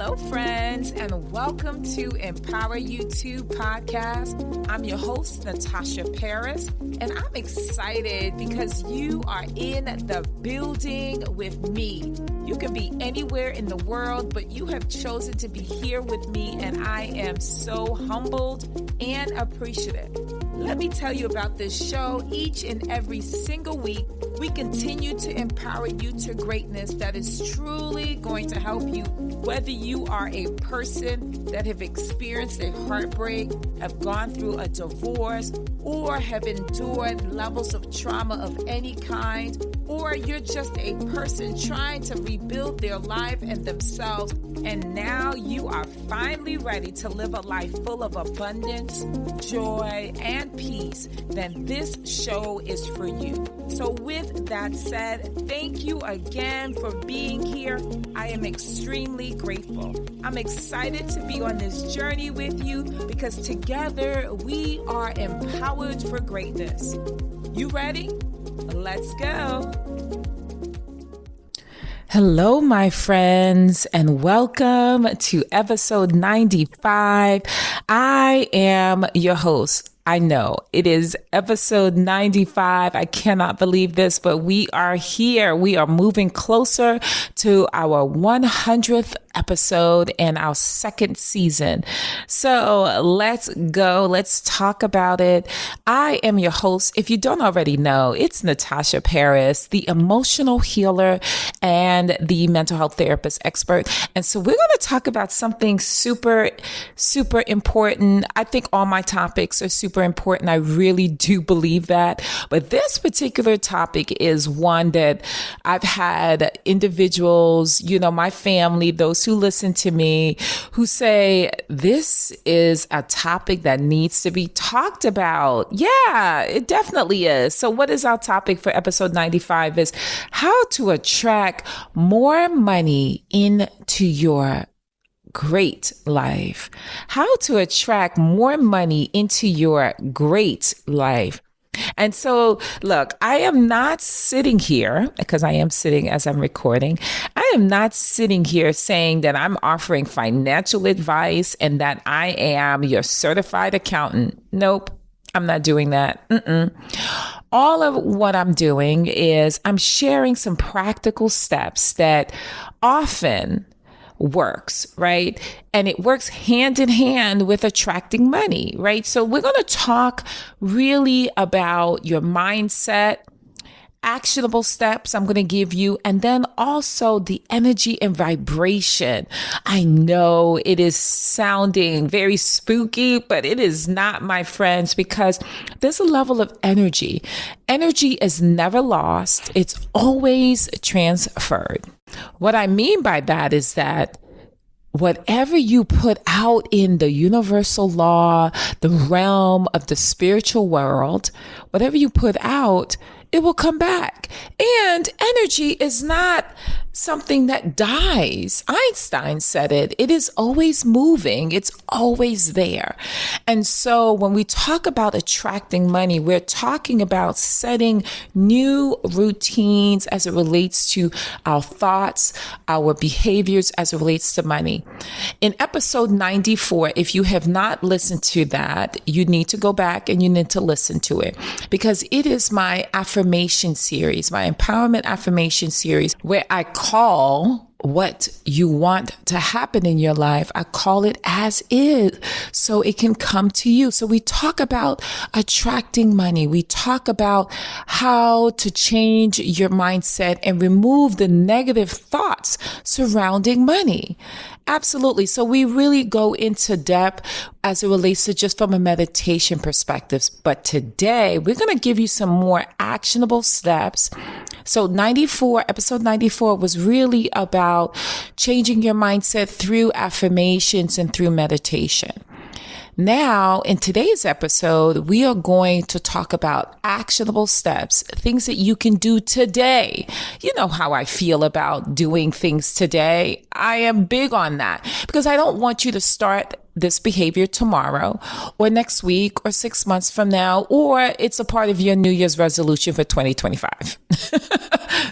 Hello, friends, and welcome to Empower You 2 podcast. I'm your host, Natasha Paris, and I'm excited because you are in the building with me. You can be anywhere in the world, but you have chosen to be here with me, and I am so humbled and appreciative. Let me tell you about this show. Each and every single week, we continue to empower you to greatness that is truly going to help you, whether you are a person that have experienced a heartbreak, have gone through a divorce, or have endured levels of trauma of any kind, or you're just a person trying to rebuild their life and themselves, and now you are finally ready to live a life full of abundance, joy, and peace, then this show is for you. So with that said, thank you again for being here. I am extremely grateful. I'm excited to be on this journey with you because together we are empowered for greatness. You ready? Let's go. Hello, my friends, and welcome to episode 95. I am your host. I know it is episode 95. I cannot believe this, but we are here. We are moving closer to our 100th episode and our second season. So let's go. Let's talk about it. I am your host. If you don't already know, it's Natasha Paris, the emotional healer and the mental health therapist expert. And so we're going to talk about something super, super important. I think all my topics are super important. I really do believe that. But this particular topic is one that I've had individuals, my family, those who listen to me, who say, this is a topic that needs to be talked about. Yeah, it definitely is. So what is our topic for episode 95 is how to attract more money into your great life. How to attract more money into your great life. And so, look, I am not sitting here because I am sitting as I'm recording. I am not sitting here saying that I'm offering financial advice and that I am your certified accountant. Nope, I'm not doing that. All of what I'm doing is I'm sharing some practical steps that often works, right? And it works hand in hand with attracting money, right? So we're going to talk really about your mindset, actionable steps I'm going to give you, and then also the energy and vibration. I know it is sounding very spooky, but it is not, my friends, because there's a level of energy. Energy is never lost. It's always transferred. What I mean by that is that whatever you put out in the universal law, the realm of the spiritual world, whatever you put out, it will come back. And energy is not something that dies. Einstein said it. It is always moving. It's always there. And so when we talk about attracting money, we're talking about setting new routines as it relates to our thoughts, our behaviors as it relates to money. In episode 94, if you have not listened to that, you need to go back and you need to listen to it because it is my affirmation series, my empowerment affirmation series, where I call what you want to happen in your life, I call it as is so it can come to you. So we talk about attracting money. We talk about how to change your mindset and remove the negative thoughts surrounding money. Absolutely. So we really go into depth as it relates to just from a meditation perspective. But today we're going to give you some more actionable steps. So episode 94 was really about changing your mindset through affirmations and through meditation. Now, in today's episode, we are going to talk about actionable steps, things that you can do today. You know how I feel about doing things today. I am big on that because I don't want you to start this behavior tomorrow or next week or 6 months from now, or it's a part of your New Year's resolution for 2025.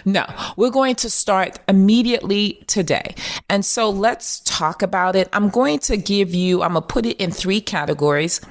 No, we're going to start immediately today. And so let's talk about it. I'm going to put it in 3 categories.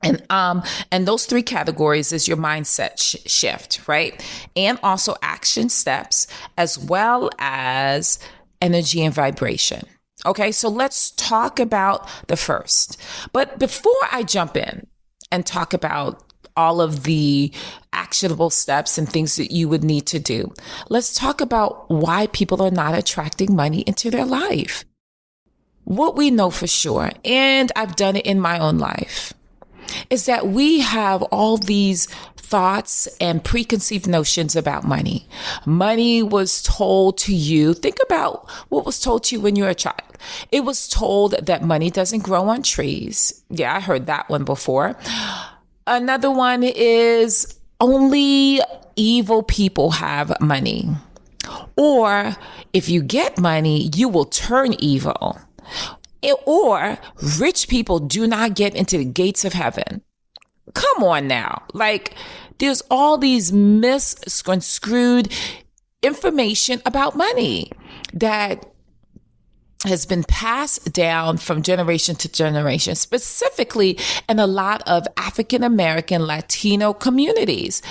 And those 3 categories is your mindset shift, right? And also action steps, as well as energy and vibration. Okay, so let's talk about the first. But before I jump in and talk about all of the actionable steps and things that you would need to do, let's talk about why people are not attracting money into their life. What we know for sure, and I've done it in my own life, is that we have all these thoughts and preconceived notions about money. Money was told to you. Think about what was told to you when you were a child. It was told that money doesn't grow on trees. Yeah, I heard that one before. Another one is only evil people have money. Or if you get money, you will turn evil. Or rich people do not get into the gates of heaven. Come on now. Like, there's all these misconstrued information about money that has been passed down from generation to generation, specifically in a lot of African American, Latino communities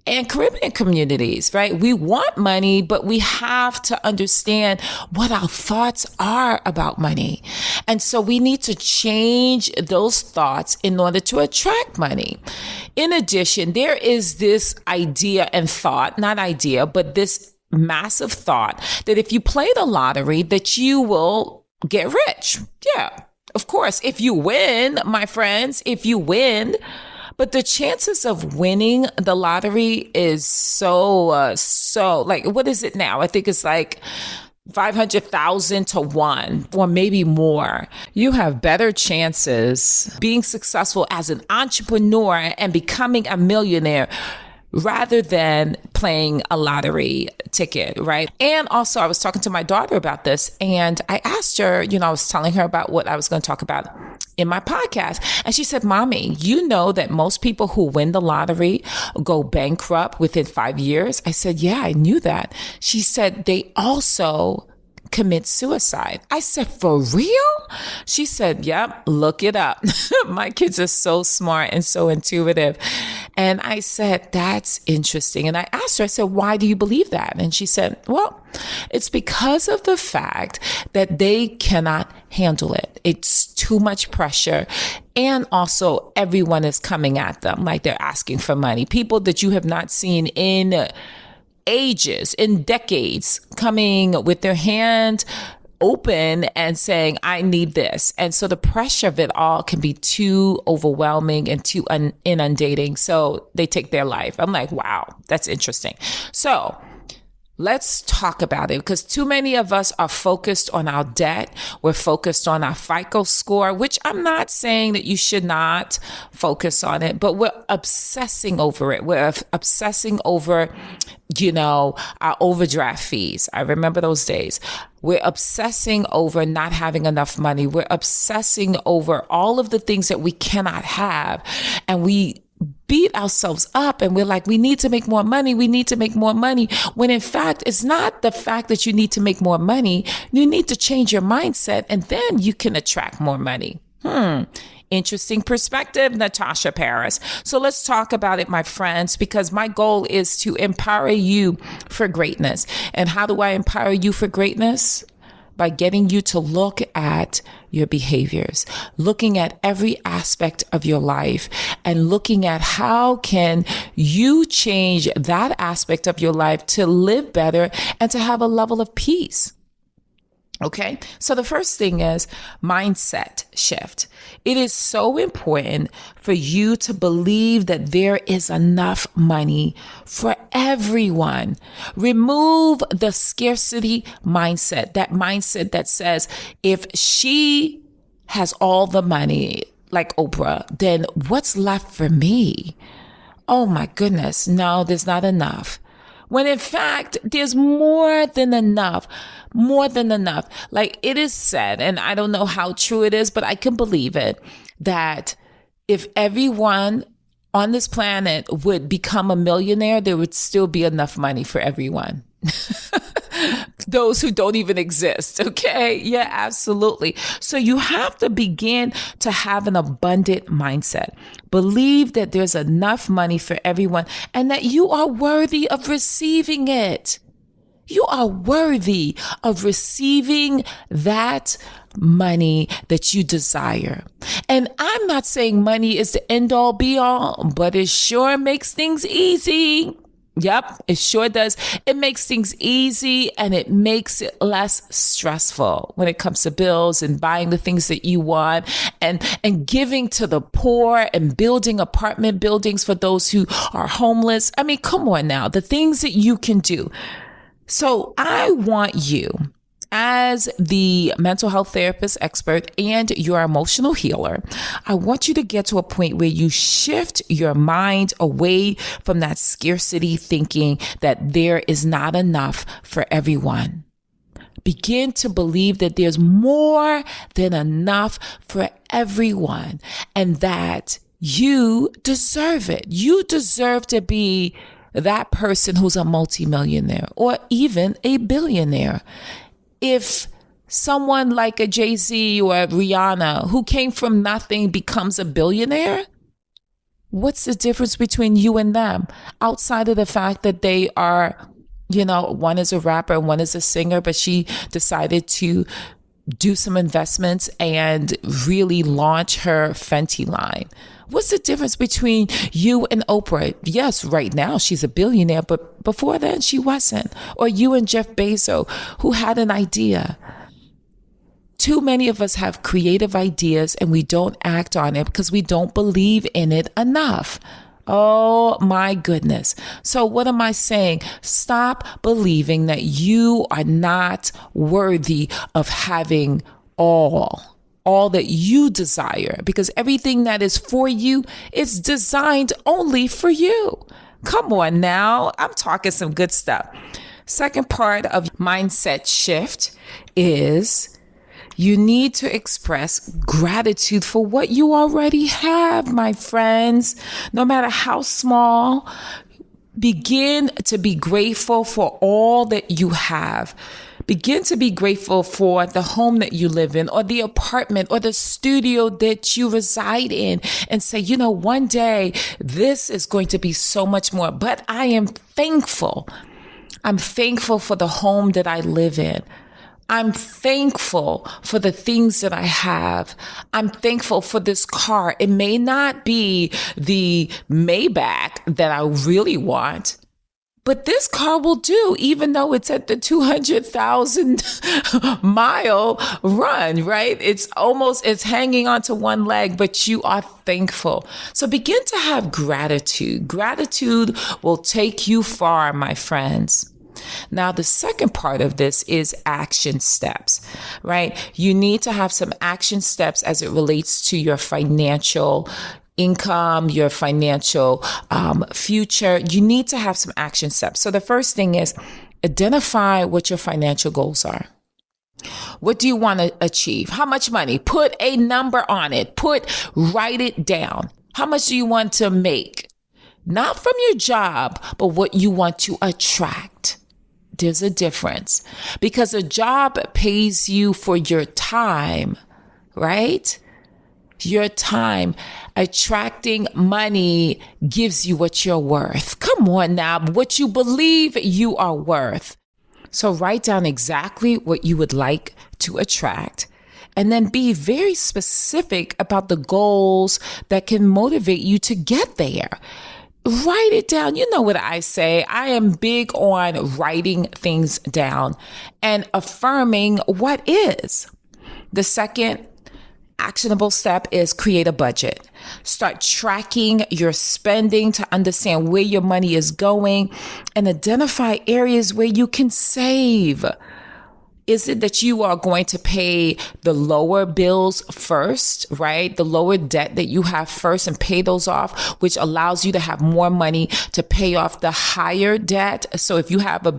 and Caribbean communities, right? We want money, but we have to understand what our thoughts are about money. And so we need to change those thoughts in order to attract money. In addition, there is this idea and thought, not idea, but this massive thought that if you play the lottery, that you will get rich. Yeah, of course. If you win, my friends, if you win. But the chances of winning the lottery is so like, what is it now? I think it's like 500,000 to 1 or maybe more. You have better chances being successful as an entrepreneur and becoming a millionaire rather than playing a lottery ticket, right? And also I was talking to my daughter about this, and I asked her, I was telling her about what I was going to talk about in my podcast. And she said, Mommy, you know that most people who win the lottery go bankrupt within 5 years? I said, yeah, I knew that. She said, they also commit suicide. I said, for real? She said, yep, look it up. My kids are so smart and so intuitive. And I said, that's interesting. And I asked her, I said, why do you believe that? And she said, well, it's because of the fact that they cannot handle it. It's too much pressure. And also everyone is coming at them like they're asking for money. People that you have not seen in ages, in decades, coming with their hand open and saying, I need this. And so the pressure of it all can be too overwhelming and too inundating. So they take their life. I'm like, wow, that's interesting. So let's talk about it, because too many of us are focused on our debt. We're focused on our FICO score, which I'm not saying that you should not focus on it, but we're obsessing over it. We're obsessing over, our overdraft fees. I remember those days. We're obsessing over not having enough money. We're obsessing over all of the things that we cannot have. And we beat ourselves up and we're like, we need to make more money. We need to make more money. When in fact, it's not the fact that you need to make more money. You need to change your mindset, and then you can attract more money. Interesting perspective, Natasha Paris. So let's talk about it, my friends, because my goal is to empower you for greatness. And how do I empower you for greatness? By getting you to look at your behaviors, looking at every aspect of your life, and looking at how can you change that aspect of your life to live better and to have a level of peace. Okay, so the first thing is mindset shift. It is so important for you to believe that there is enough money for everyone. Remove the scarcity mindset, that mindset that says, if she has all the money, like Oprah, then what's left for me? Oh my goodness, no, there's not enough. when in fact, there's more than enough. More than enough. Like it is said, and I don't know how true it is, but I can believe it, that if everyone on this planet would become a millionaire, there would still be enough money for everyone. Those who don't even exist. Okay. Yeah, absolutely. So you have to begin to have an abundant mindset. Believe that there's enough money for everyone and that you are worthy of receiving it. You are worthy of receiving that money that you desire. And I'm not saying money is the end all be all, but it sure makes things easy. Yep, it sure does. It makes things easy and it makes it less stressful when it comes to bills and buying the things that you want and giving to the poor and building apartment buildings for those who are homeless. I mean, come on now, the things that you can do. So I want you, as the mental health therapist expert and your emotional healer, I want you to get to a point where you shift your mind away from that scarcity thinking that there is not enough for everyone. Begin to believe that there's more than enough for everyone and that you deserve it. You deserve to be that person who's a multimillionaire or even a billionaire. If someone like a Jay-Z or a Rihanna who came from nothing becomes a billionaire, what's the difference between you and them outside of the fact that they are, one is a rapper and one is a singer, but she decided to do some investments and really launch her Fenty line. What's the difference between you and Oprah? Yes, right now she's a billionaire, but before then she wasn't. Or you and Jeff Bezos, who had an idea. Too many of us have creative ideas and we don't act on it because we don't believe in it enough. Oh my goodness. So what am I saying? Stop believing that you are not worthy of having all that you desire, because everything that is for you is designed only for you. Come on now. I'm talking some good stuff. Second part of mindset shift is you need to express gratitude for what you already have, my friends. No matter how small, begin to be grateful for all that you have. Begin to be grateful for the home that you live in or the apartment or the studio that you reside in and say, one day this is going to be so much more, but I am thankful. I'm thankful for the home that I live in. I'm thankful for the things that I have. I'm thankful for this car. It may not be the Maybach that I really want, but this car will do, even though it's at the 200,000 mile run, right? It's hanging onto one leg, but you are thankful. So begin to have gratitude. Gratitude will take you far, my friends. Now, the second part of this is action steps, right? You need to have some action steps as it relates to your financial income, your financial future. You need to have some action steps. So the first thing is identify what your financial goals are. What do you want to achieve? How much money? Put a number on it. Write it down. How much do you want to make? Not from your job, but what you want to attract. There's a difference because a job pays you for your time, right? Your time. Attracting money gives you what you're worth. Come on now, what you believe you are worth. So write down exactly what you would like to attract and then be very specific about the goals that can motivate you to get there. Write it down. You know what I say. I am big on writing things down and affirming what is. The second actionable step is create a budget. Start tracking your spending to understand where your money is going and identify areas where you can save. Is it that you are going to pay the lower bills first, right? The lower debt that you have first and pay those off, which allows you to have more money to pay off the higher debt. So if you have a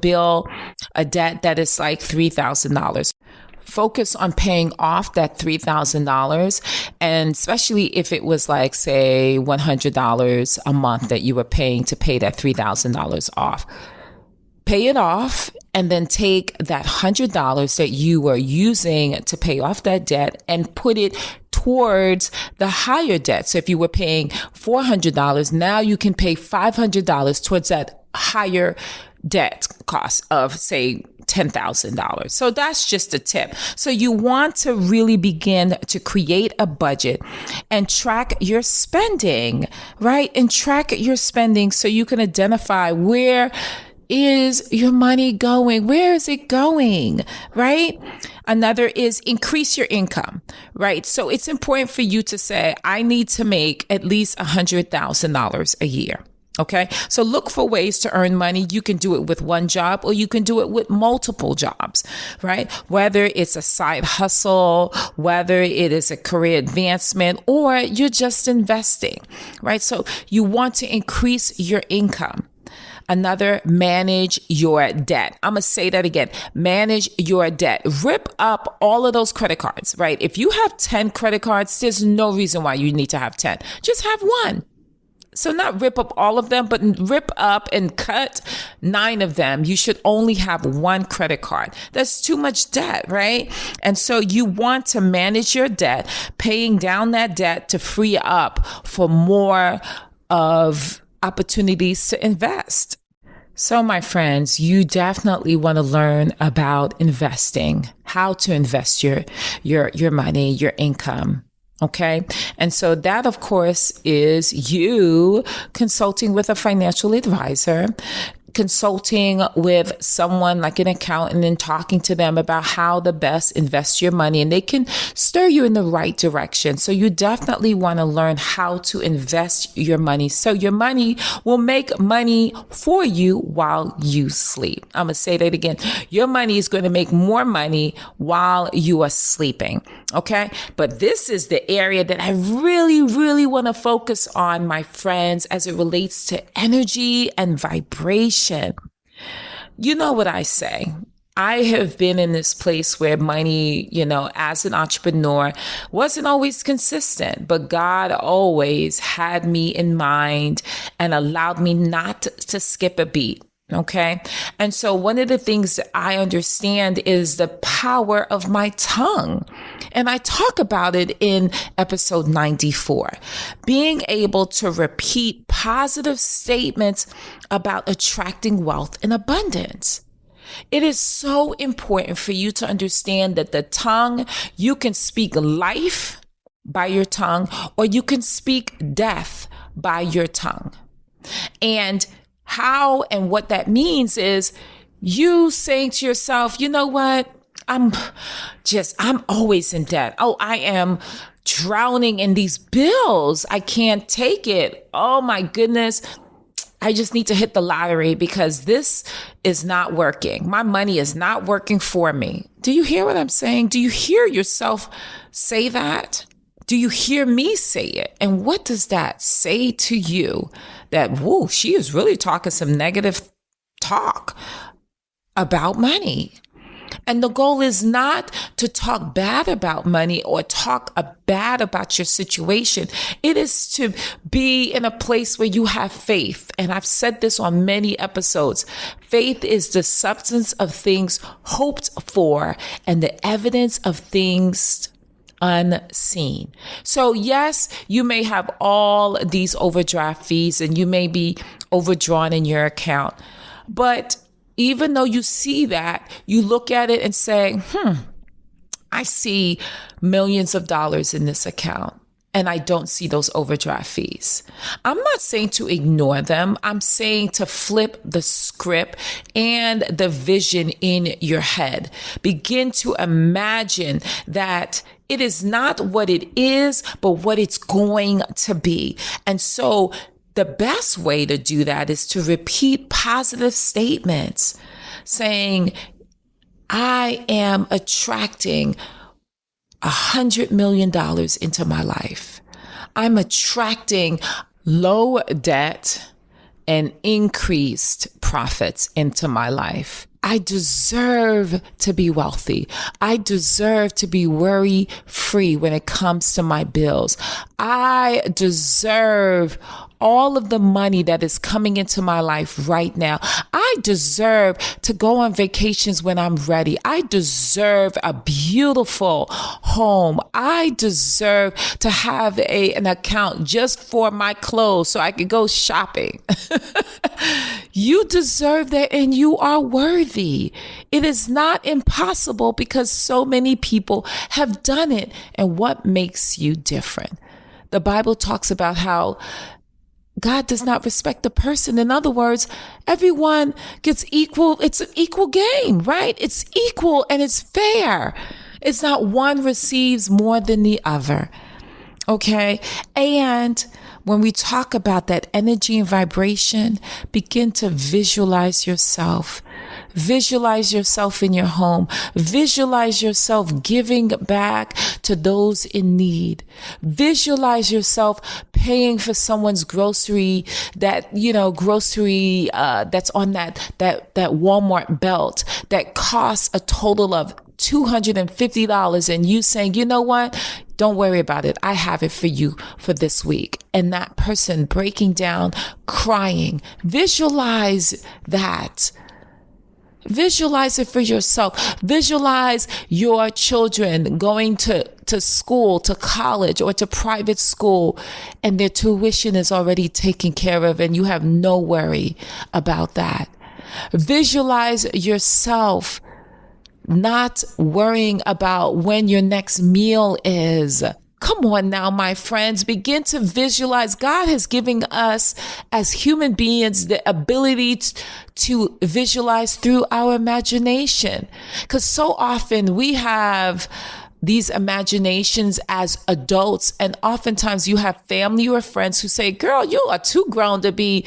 debt that is like $3,000, focus on paying off that $3,000. And especially if it was like, say, $100 a month that you were paying to pay that $3,000 off. Pay it off and then take that $100 that you were using to pay off that debt and put it towards the higher debt. So if you were paying $400, now you can pay $500 towards that higher debt cost of, say, $10,000. So that's just a tip. So you want to really begin to create a budget and track your spending, right? And track your spending so you can identify where is your money going? Where is it going? Right? Another is increase your income, right? So it's important for you to say, I need to make at least $100,000 a year. Okay. So look for ways to earn money. You can do it with one job or you can do it with multiple jobs, right? Whether it's a side hustle, whether it is a career advancement, or you're just investing, right? So you want to increase your income. Another, manage your debt. I'm going to say that again. Manage your debt. Rip up all of those credit cards, right? If you have 10 credit cards, there's no reason why you need to have 10. Just have one. So not rip up all of them, but rip up and cut 9 of them. You should only have one credit card. That's too much debt, right? And so you want to manage your debt, paying down that debt to free up for more of opportunities to invest. So my friends, you definitely want to learn about investing, how to invest your money, your income. Okay. And so that, of course, is you consulting with a financial advisor, consulting with someone like an accountant and talking to them about how to best invest your money, and they can steer you in the right direction. So you definitely want to learn how to invest your money so your money will make money for you while you sleep. I'm going to say that again. Your money is going to make more money while you are sleeping. Okay. But this is the area that I really, really want to focus on, my friends, as it relates to energy and vibration. You know what I say? I have been in this place where money, as an entrepreneur wasn't always consistent, but God always had me in mind and allowed me not to skip a beat. Okay. And so one of the things that I understand is the power of my tongue. And I talk about it in episode 94, being able to repeat positive statements about attracting wealth and abundance. It is so important for you to understand that the tongue, you can speak life by your tongue, or you can speak death by your tongue. And how and what that means is you saying to yourself, you know what? I'm always in debt. Oh, I am drowning in these bills. I can't take it. Oh my goodness. I just need to hit the lottery because this is not working. My money is not working for me. Do you hear what I'm saying? Do you hear yourself say that? Do you hear me say it? And what does that say to you? That, whoa, she is really talking some negative talk about money. And the goal is not to talk bad about money or talk bad about your situation. It is to be in a place where you have faith. And I've said this on many episodes. Faith is the substance of things hoped for and the evidence of things unseen. So yes, you may have all these overdraft fees and you may be overdrawn in your account, but even though you see that, you look at it and say, I see millions of dollars in this account and I don't see those overdraft fees. I'm not saying to ignore them. I'm saying to flip the script and the vision in your head. Begin to imagine that it is not what it is, but what it's going to be. And so the best way to do that is to repeat positive statements saying, I am attracting $100 million into my life. I'm attracting low debt and increased profits into my life. I deserve to be wealthy. I deserve to be worry free when it comes to my bills. I deserve all of the money that is coming into my life right now. I deserve to go on vacations when I'm ready. I deserve a beautiful home. I deserve to have an account just for my clothes so I could go shopping. You deserve that, and you are worthy. It is not impossible because so many people have done it. And what makes you different? The Bible talks about how God does not respect the person. In other words, everyone gets equal. It's an equal game, right? It's equal and it's fair. It's not one receives more than the other. Okay. And when we talk about that energy and vibration, begin to visualize yourself. Visualize yourself in your home. Visualize yourself giving back to those in need. Visualize yourself paying for someone's grocery that's on that Walmart belt that costs a total of $250, and you saying, you know what? Don't worry about it. I have it for you for this week. And that person breaking down, crying. Visualize that. Visualize it for yourself. Visualize your children going to school, to college, or to private school, and their tuition is already taken care of, and you have no worry about that. Visualize yourself not worrying about when your next meal is. Come on now, my friends, begin to visualize. God has given us as human beings the ability to visualize through our imagination. Because so often we have these imaginations as adults, and oftentimes you have family or friends who say, girl, you are too grown to be,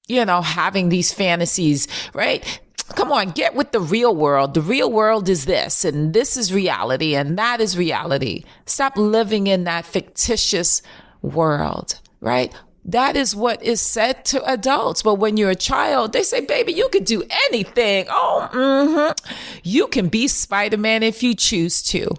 having these fantasies, right? Come on, get with the real world. The real world is this, and this is reality, and that is reality. Stop living in that fictitious world, right? That is what is said to adults. But when you're a child, they say, baby, you could do anything. You can be Spider-Man if you choose to.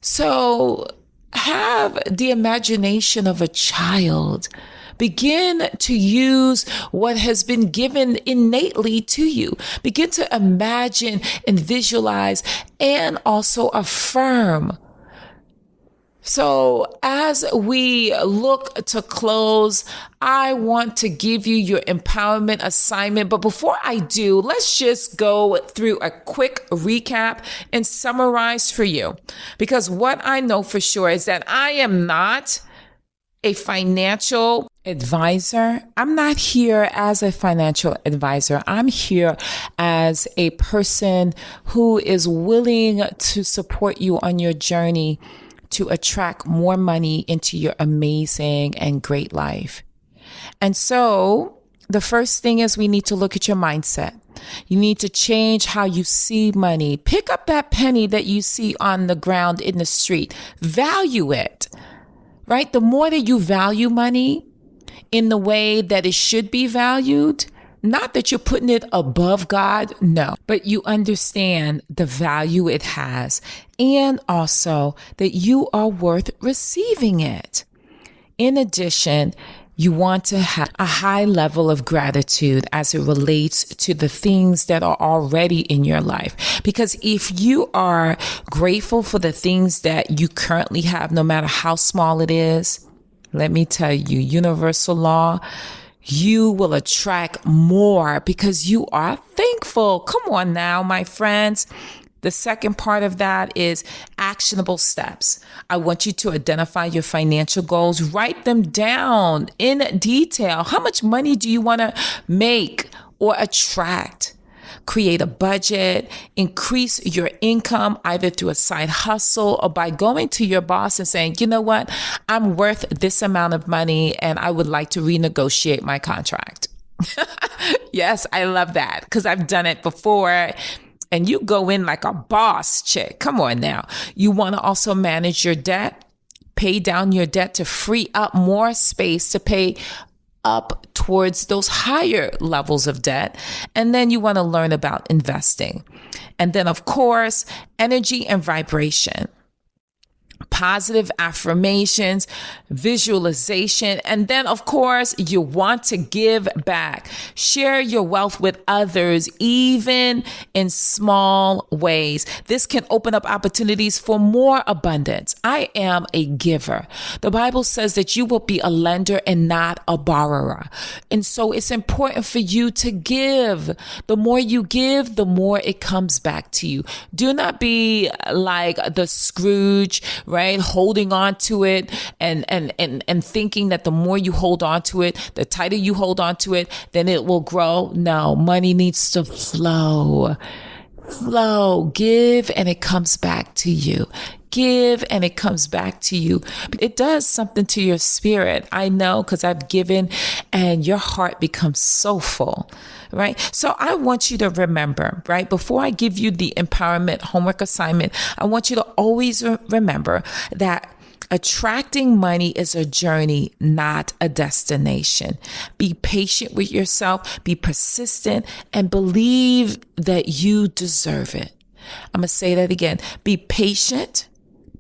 So have the imagination of a child. Begin to use what has been given innately to you. Begin to imagine and visualize and also affirm. So as we look to close, I want to give you your empowerment assignment. But before I do, let's just go through a quick recap and summarize for you. Because what I know for sure is that I am not a financial advisor. I'm not here as a financial advisor. I'm here as a person who is willing to support you on your journey to attract more money into your amazing and great life. And so the first thing is we need to look at your mindset. You need to change how you see money. Pick up that penny that you see on the ground in the street. Value it, right? The more that you value money in the way that it should be valued, not that you're putting it above God, no, but you understand the value it has, and also that you are worth receiving it. In addition, you want to have a high level of gratitude as it relates to the things that are already in your life. Because if you are grateful for the things that you currently have, no matter how small it is, let me tell you, universal law, you will attract more because you are thankful. Come on now, my friends. The second part of that is actionable steps. I want you to identify your financial goals, write them down in detail. How much money do you want to make or attract? Create a budget, increase your income either through a side hustle or by going to your boss and saying, you know what, I'm worth this amount of money and I would like to renegotiate my contract. Yes, I love that because I've done it before. and you go in like a boss chick. Come on now. You want to also manage your debt, pay down your debt to free up more space to pay up towards those higher levels of debt. And then you want to learn about investing. And then, of course, energy and vibration. Positive affirmations, visualization, and then, of course, you want to give back. Share your wealth with others, even in small ways. This can open up opportunities for more abundance. I am a giver. The Bible says that you will be a lender and not a borrower. And so it's important for you to give. The more you give, the more it comes back to you. Do not be like the Scrooge, right? Holding on to it and thinking that the more you hold on to it, the tighter you hold on to it, then it will grow. No, money needs to flow. Give and it comes back to you. Give and it comes back to you. It does something to your spirit. I know, because I've given and your heart becomes so full, right? So I want you to remember, right? Before I give you the empowerment homework assignment, I want you to always remember that attracting money is a journey, not a destination. Be patient with yourself, be persistent, and believe that you deserve it. I'm going to say that again. Be patient,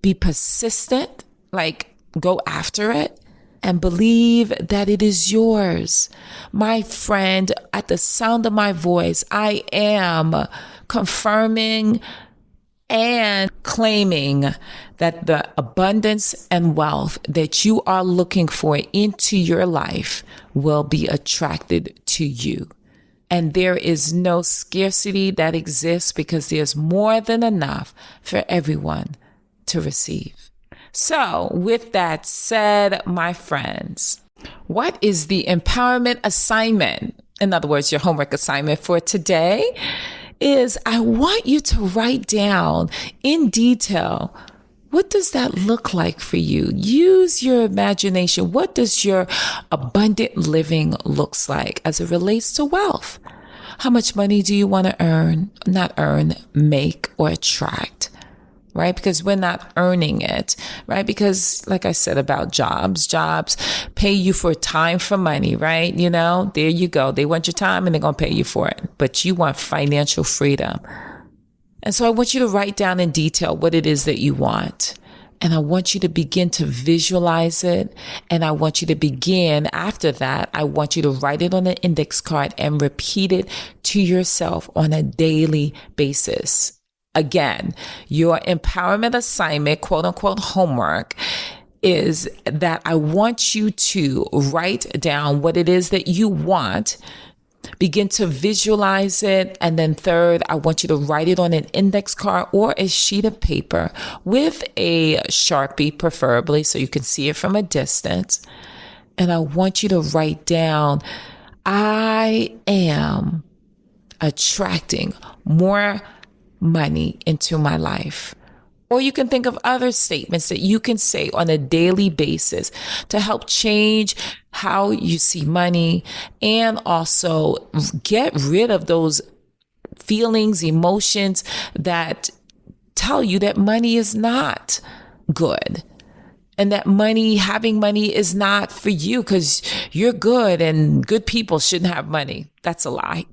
be persistent, like go after it, and believe that it is yours. My friend, at the sound of my voice, I am confirming and claiming that the abundance and wealth that you are looking for into your life will be attracted to you. And there is no scarcity that exists because there's more than enough for everyone to receive. So with that said, my friends, what is the empowerment assignment? In other words, your homework assignment for today is I want you to write down in detail, what does that look like for you? Use your imagination. What does your abundant living looks like as it relates to wealth? How much money do you want to make or attract? Right? Because we're not earning it, right? Because like I said about jobs pay you for time for money, right? You know, there you go. They want your time and they're going to pay you for it, but you want financial freedom. And so I want you to write down in detail what it is that you want. And I want you to begin to visualize it. And I want you to begin after that. I want you to write it on an index card and repeat it to yourself on a daily basis. Again, your empowerment assignment, quote unquote, homework is that I want you to write down what it is that you want, begin to visualize it. And then third, I want you to write it on an index card or a sheet of paper with a Sharpie, preferably, so you can see it from a distance. And I want you to write down, I am attracting more money into my life. Or you can think of other statements that you can say on a daily basis to help change how you see money and also get rid of those feelings, emotions that tell you that money is not good. And that having money is not for you because you're good and good people shouldn't have money. That's a lie.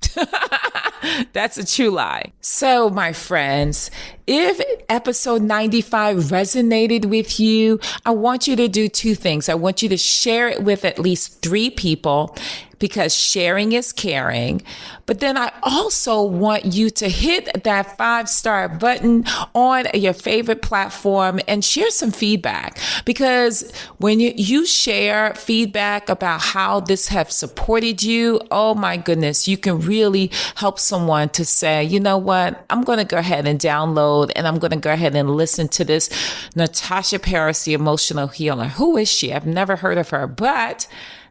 That's a true lie. So, my friends, if episode 95 resonated with you, I want you to do two things. I want you to share it with at least 3 people because sharing is caring. But then I also want you to hit that 5-star button on your favorite platform and share some feedback. Because when you share feedback about how this has supported you, oh my goodness, you can really help someone to say, you know what, I'm going to go ahead and download and I'm going to go ahead and listen to this Natasha Paris, the emotional healer. Who is she? I've never heard of her, but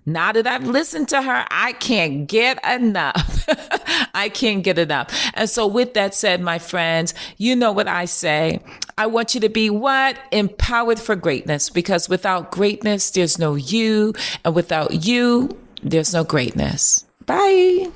now that I've listened to her, I can't get enough. I can't get enough. And so with that said, my friends, you know what I say. I want you to be what? Empowered for greatness, because without greatness, there's no you. And without you, there's no greatness. Bye.